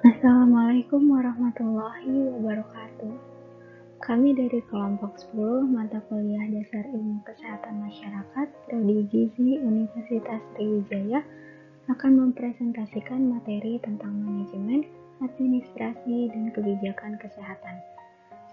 Assalamualaikum warahmatullahi wabarakatuh. Kami dari kelompok 10 mata kuliah Dasar Ilmu Kesehatan Masyarakat Prodi Gizi Universitas Sriwijaya akan mempresentasikan materi tentang manajemen, administrasi, dan kebijakan kesehatan.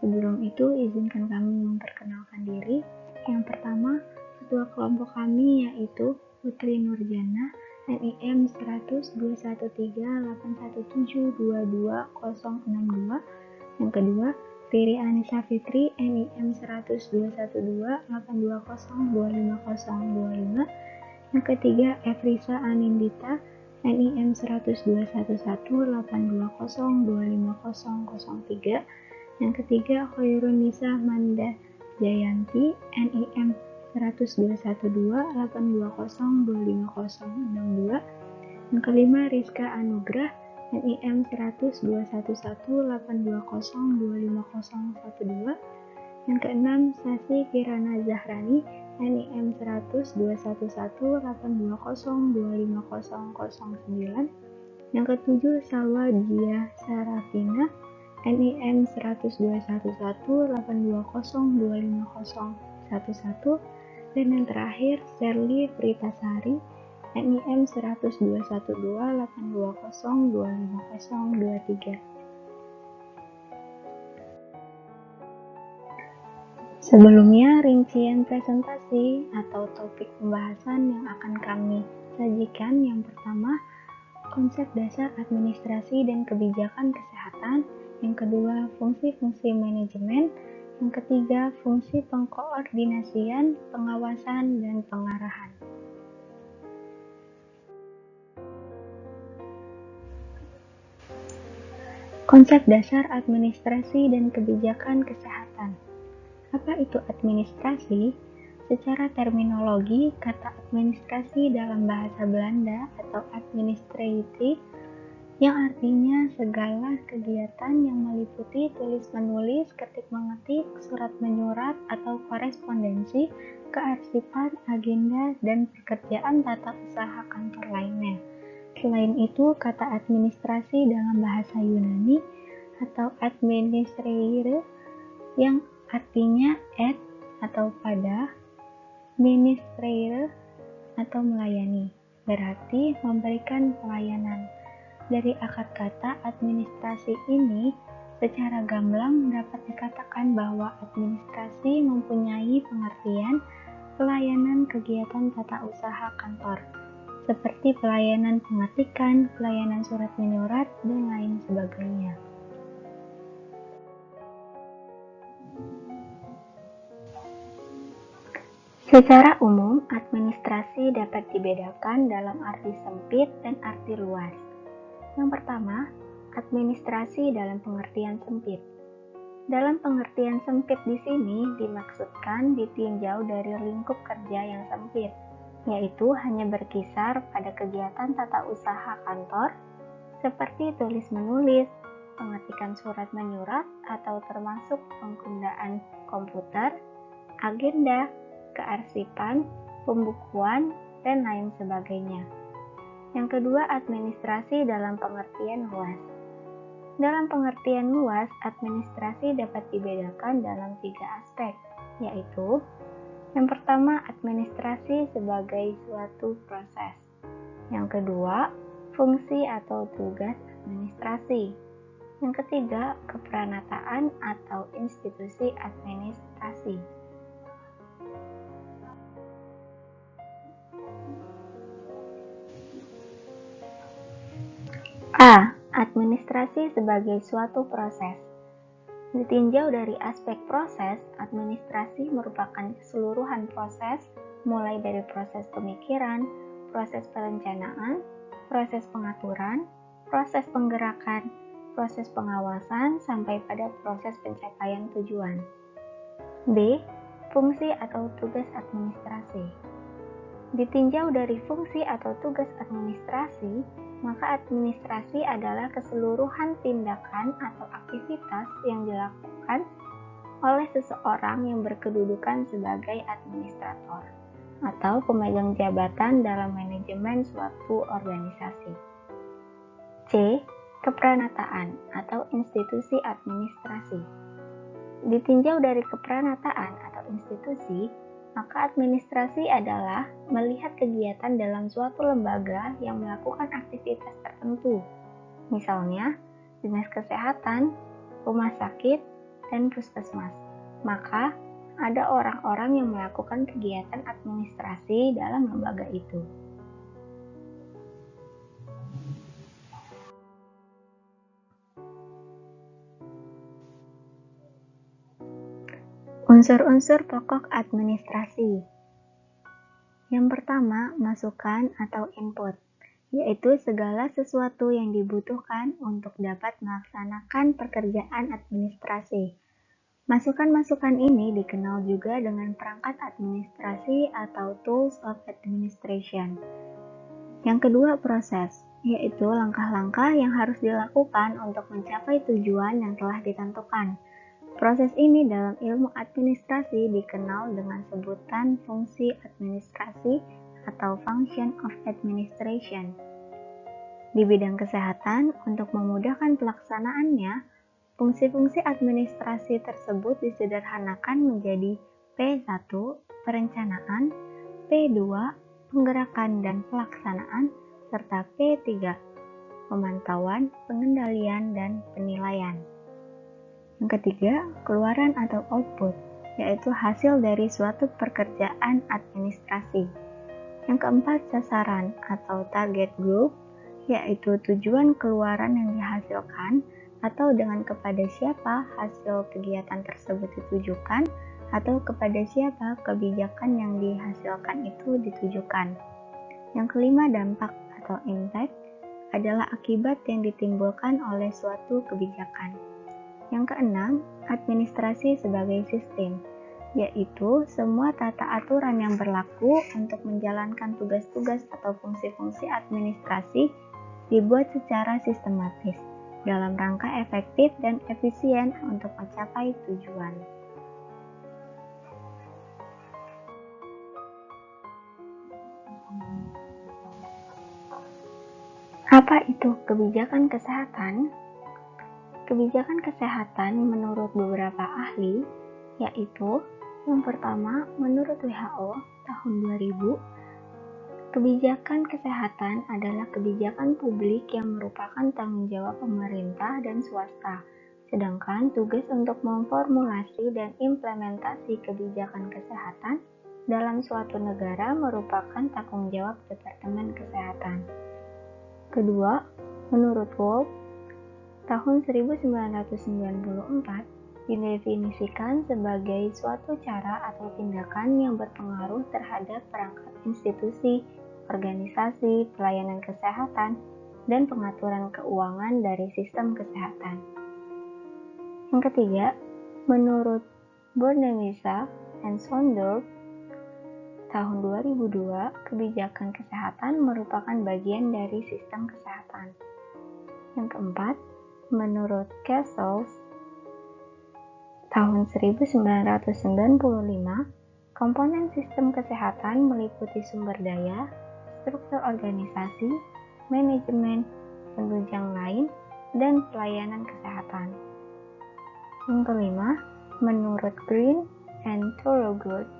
Sebelum itu, izinkan kami memperkenalkan diri. Yang pertama, ketua kelompok kami yaitu Putri Nurjana, NIM 100213817222062. Yang kedua, Riri Anissa Fitri, NIM 1002128202505. Yang ketiga, Efrisa Anindita, NIM 100211820250003. Yang ketiga, Khairunisa Manda Jayanti, NIM 100128220250062. Yang kelima, Rizka Anugrah, NIM 100211820250012. Yang keenam, Sasi Kirana Zahrani, NIM 100211820250009. Yang ketujuh, Salwa Dia Sarafina, NIM 100211820250011. Dan yang terakhir, Serly Pritasari, NIM 100128220250023. Sebelumnya, rincian presentasi atau topik pembahasan yang akan kami sajikan yang pertama, konsep dasar administrasi dan kebijakan kesehatan. Yang kedua, fungsi-fungsi manajemen. Yang ketiga, fungsi pengkoordinasian, pengawasan, dan pengarahan. Konsep dasar administrasi dan kebijakan kesehatan. Apa itu administrasi? Secara terminologi, kata administrasi dalam bahasa Belanda atau administratie yang artinya segala kegiatan yang meliputi tulis-menulis, ketik-mengetik, surat-menyurat, atau korespondensi, kearsipan, agenda, dan pekerjaan tata usaha kantor lainnya. Selain itu, kata administrasi dalam bahasa Yunani atau administreire yang artinya at atau pada, ministreire atau melayani, berarti memberikan pelayanan. Dari akar kata administrasi ini, secara gamblang dapat dikatakan bahwa administrasi mempunyai pengertian pelayanan kegiatan tata usaha kantor, seperti pelayanan pengetikan, pelayanan surat menyurat, dan lain sebagainya. Secara umum, administrasi dapat dibedakan dalam arti sempit dan arti luas. Yang pertama, administrasi dalam pengertian sempit. Dalam pengertian sempit di sini dimaksudkan ditinjau dari lingkup kerja yang sempit, yaitu hanya berkisar pada kegiatan tata usaha kantor seperti tulis-menulis, pengetikan surat menyurat, atau termasuk penggunaan komputer, agenda, kearsipan, pembukuan, dan lain sebagainya. Yang kedua, administrasi dalam pengertian luas. Dalam pengertian luas, administrasi dapat dibedakan dalam 3 aspek, yaitu yang pertama, administrasi sebagai suatu proses. Yang kedua, fungsi atau tugas administrasi. Yang ketiga, keperanatan atau institusi administrasi. A. Administrasi sebagai suatu proses. Ditinjau dari aspek proses, administrasi merupakan keseluruhan proses, mulai dari proses pemikiran, proses perencanaan, proses pengaturan, proses penggerakan, proses pengawasan, sampai pada proses pencapaian tujuan. B. Fungsi atau tugas administrasi. Ditinjau dari fungsi atau tugas administrasi, maka administrasi adalah keseluruhan tindakan atau aktivitas yang dilakukan oleh seseorang yang berkedudukan sebagai administrator atau pemegang jabatan dalam manajemen suatu organisasi. C. Kepranataan atau institusi administrasi. Ditinjau dari kepranataan atau institusi, maka administrasi adalah melihat kegiatan dalam suatu lembaga yang melakukan aktivitas tertentu. Misalnya, dinas kesehatan, rumah sakit, dan puskesmas. Maka, ada orang-orang yang melakukan kegiatan administrasi dalam lembaga itu. Unsur-unsur pokok administrasi. Yang pertama, masukan atau input, yaitu segala sesuatu yang dibutuhkan untuk dapat melaksanakan pekerjaan administrasi. Masukan-masukan ini dikenal juga dengan perangkat administrasi atau tools of administration. Yang kedua, proses, yaitu langkah-langkah yang harus dilakukan untuk mencapai tujuan yang telah ditentukan. Proses ini dalam ilmu administrasi dikenal dengan sebutan fungsi administrasi atau function of administration. Di bidang kesehatan, untuk memudahkan pelaksanaannya, fungsi-fungsi administrasi tersebut disederhanakan menjadi P1, perencanaan, P2, penggerakan dan pelaksanaan, serta P3, pemantauan, pengendalian, dan penilaian. Yang ketiga, keluaran atau output, yaitu hasil dari suatu pekerjaan administrasi. Yang keempat, sasaran atau target group, yaitu tujuan keluaran yang dihasilkan atau dengan kepada siapa hasil kegiatan tersebut ditujukan atau kepada siapa kebijakan yang dihasilkan itu ditujukan. Yang kelima, dampak atau impact adalah akibat yang ditimbulkan oleh suatu kebijakan. Yang keenam, administrasi sebagai sistem, yaitu semua tata aturan yang berlaku untuk menjalankan tugas-tugas atau fungsi-fungsi administrasi dibuat secara sistematis dalam rangka efektif dan efisien untuk mencapai tujuan. Apa itu kebijakan kesehatan? Kebijakan kesehatan menurut beberapa ahli, yaitu yang pertama, menurut WHO tahun 2000, kebijakan kesehatan adalah kebijakan publik yang merupakan tanggung jawab pemerintah dan swasta, sedangkan tugas untuk memformulasi dan implementasi kebijakan kesehatan dalam suatu negara merupakan tanggung jawab Departemen Kesehatan. Kedua, menurut Wolf, tahun 1994 didefinisikan sebagai suatu cara atau tindakan yang berpengaruh terhadap perangkat institusi, organisasi, pelayanan kesehatan, dan pengaturan keuangan dari sistem kesehatan. Yang ketiga, menurut Bornemisza dan Sondorf, tahun 2002, kebijakan kesehatan merupakan bagian dari sistem kesehatan. Yang keempat, menurut Kessels, tahun 1995, komponen sistem kesehatan meliputi sumber daya, struktur organisasi, manajemen, penunjang lain, dan pelayanan kesehatan. Yang kelima, menurut Green and Thorogood,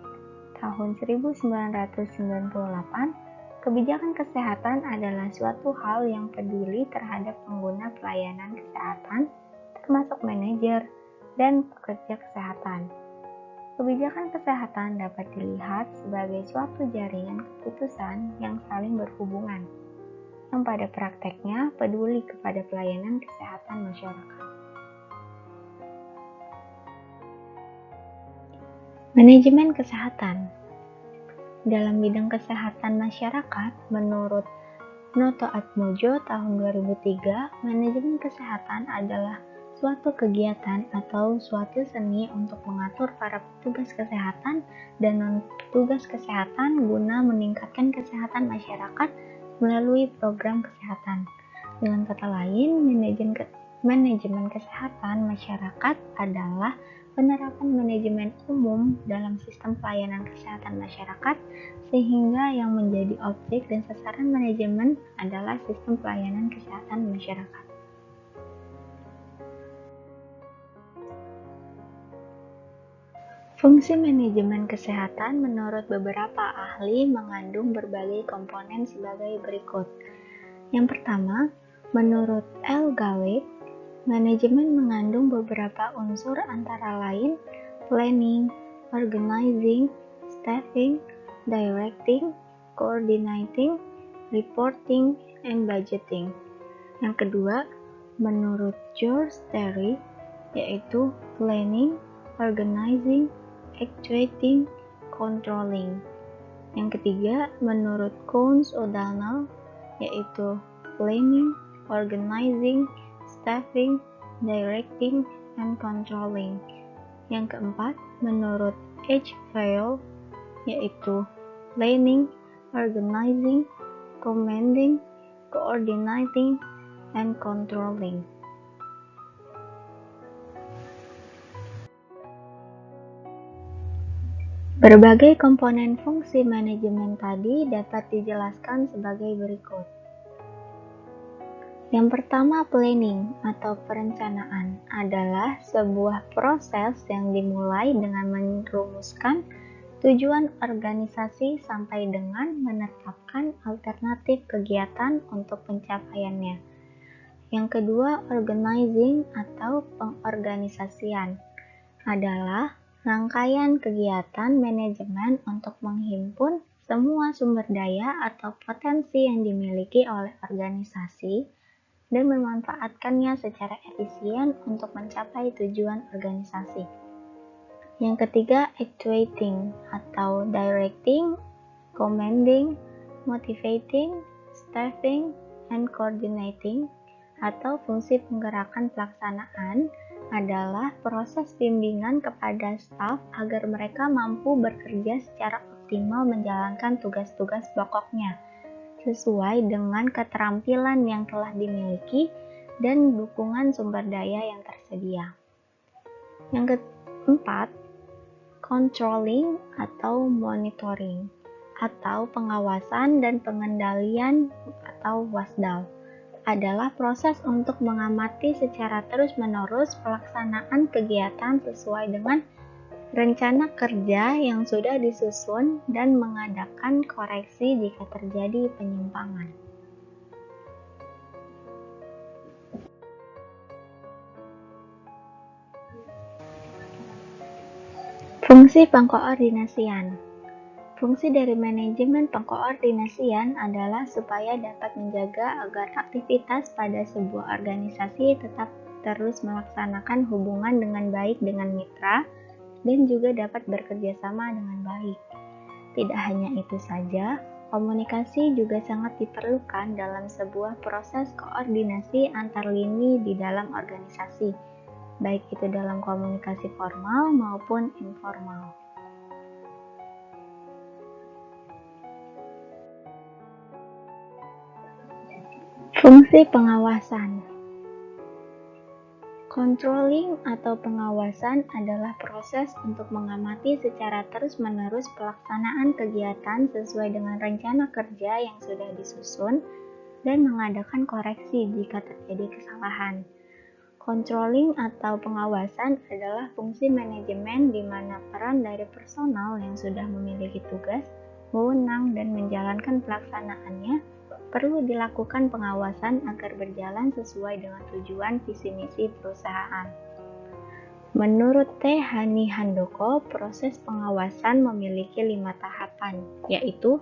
tahun 1998, kebijakan kesehatan adalah suatu hal yang peduli terhadap pengguna pelayanan kesehatan, termasuk manajer dan pekerja kesehatan. Kebijakan kesehatan dapat dilihat sebagai suatu jaringan keputusan yang saling berhubungan, yang pada prakteknya peduli kepada pelayanan kesehatan masyarakat. Manajemen kesehatan. Dalam bidang kesehatan masyarakat, menurut Noto Atmojo tahun 2003, manajemen kesehatan adalah suatu kegiatan atau suatu seni untuk mengatur para petugas kesehatan dan non-petugas kesehatan guna meningkatkan kesehatan masyarakat melalui program kesehatan. Dengan kata lain, manajemen kesehatan masyarakat adalah penerapan manajemen umum dalam sistem pelayanan kesehatan masyarakat, sehingga yang menjadi objek dan sasaran manajemen adalah sistem pelayanan kesehatan masyarakat. Fungsi manajemen kesehatan menurut beberapa ahli mengandung berbagai komponen sebagai berikut. Yang pertama, menurut L. Gawek, manajemen mengandung beberapa unsur antara lain planning, organizing, staffing, directing, coordinating, reporting, and budgeting. Yang kedua, menurut George Terry, yaitu planning, organizing, actuating, controlling. Yang ketiga, menurut Coons O'Donnell, yaitu planning, organizing, staffing, directing, and controlling. Yang keempat, menurut H. Vail, yaitu planning, organizing, commanding, coordinating, and controlling. Berbagai komponen fungsi manajemen tadi dapat dijelaskan sebagai berikut. Yang pertama, planning atau perencanaan adalah sebuah proses yang dimulai dengan merumuskan tujuan organisasi sampai dengan menetapkan alternatif kegiatan untuk pencapaiannya. Yang kedua, organizing atau pengorganisasian adalah rangkaian kegiatan manajemen untuk menghimpun semua sumber daya atau potensi yang dimiliki oleh organisasi dan memanfaatkannya secara efisien untuk mencapai tujuan organisasi. Yang ketiga, actuating atau directing, commanding, motivating, staffing, and coordinating atau fungsi penggerakan pelaksanaan adalah proses bimbingan kepada staf agar mereka mampu bekerja secara optimal menjalankan tugas-tugas pokoknya sesuai dengan keterampilan yang telah dimiliki dan dukungan sumber daya yang tersedia. Yang keempat, controlling atau monitoring atau pengawasan dan pengendalian atau wasdal adalah proses untuk mengamati secara terus-menerus pelaksanaan kegiatan sesuai dengan rencana kerja yang sudah disusun dan mengadakan koreksi jika terjadi penyimpangan. Fungsi pengkoordinasian. Fungsi dari manajemen pengkoordinasian adalah supaya dapat menjaga agar aktivitas pada sebuah organisasi tetap terus melaksanakan hubungan dengan baik dengan mitra dan juga dapat bekerja sama dengan baik. Tidak hanya itu saja, komunikasi juga sangat diperlukan dalam sebuah proses koordinasi antar lini di dalam organisasi, baik itu dalam komunikasi formal maupun informal. Fungsi pengawasan. Controlling atau pengawasan adalah proses untuk mengamati secara terus-menerus pelaksanaan kegiatan sesuai dengan rencana kerja yang sudah disusun dan mengadakan koreksi jika terjadi kesalahan. Controlling atau pengawasan adalah fungsi manajemen di mana peran dari personal yang sudah memiliki tugas, wewenang, dan menjalankan pelaksanaannya perlu dilakukan pengawasan agar berjalan sesuai dengan tujuan visi misi perusahaan. Menurut T. Hani Handoko, proses pengawasan memiliki 5 tahapan, yaitu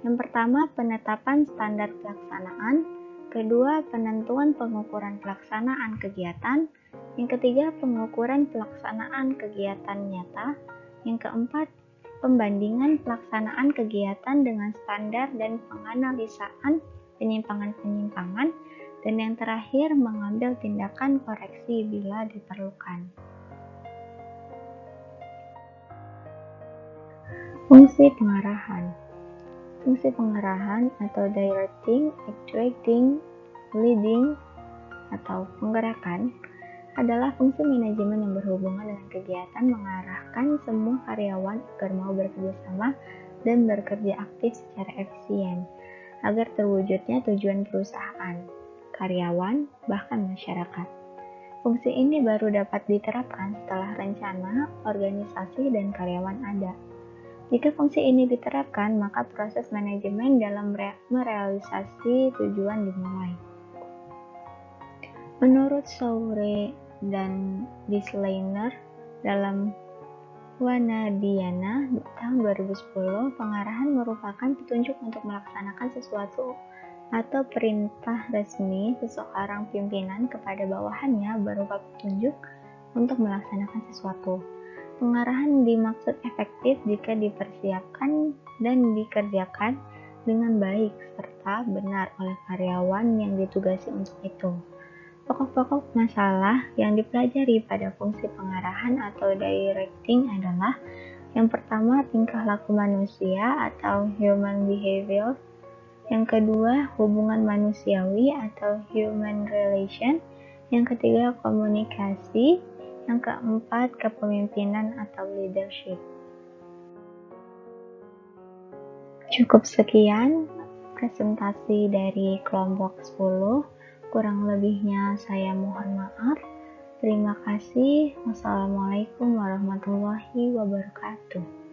yang pertama, penetapan standar pelaksanaan, kedua, penentuan pengukuran pelaksanaan kegiatan, yang ketiga, pengukuran pelaksanaan kegiatan nyata, yang keempat, pembandingan pelaksanaan kegiatan dengan standar dan penganalisaan penyimpangan-penyimpangan, dan yang terakhir mengambil tindakan koreksi bila diperlukan. Fungsi pengarahan. Fungsi pengarahan atau directing, actuating, leading, atau penggerakan adalah fungsi manajemen yang berhubungan dengan kegiatan mengarahkan semua karyawan agar mau bekerja sama dan bekerja aktif secara efisien, agar terwujudnya tujuan perusahaan, karyawan, bahkan masyarakat. Fungsi ini baru dapat diterapkan setelah rencana, organisasi, dan karyawan ada. Jika fungsi ini diterapkan, maka proses manajemen dalam merealisasi tujuan dimulai. Menurut Soure dan Disleyner dalam Wanadiana tahun 2010, pengarahan merupakan petunjuk untuk melaksanakan sesuatu atau perintah resmi seseorang pimpinan kepada bawahannya berupa petunjuk untuk melaksanakan sesuatu. Pengarahan dimaksud efektif jika dipersiapkan dan dikerjakan dengan baik serta benar oleh karyawan yang ditugasi untuk itu. Pokok-pokok masalah yang dipelajari pada fungsi pengarahan atau directing adalah: yang pertama, tingkah laku manusia atau human behavior; yang kedua, hubungan manusiawi atau human relation; yang ketiga, komunikasi; yang keempat, kepemimpinan atau leadership. Cukup sekian presentasi dari kelompok 10. Kurang lebihnya saya mohon maaf. Terima kasih. Wassalamualaikum warahmatullahi wabarakatuh.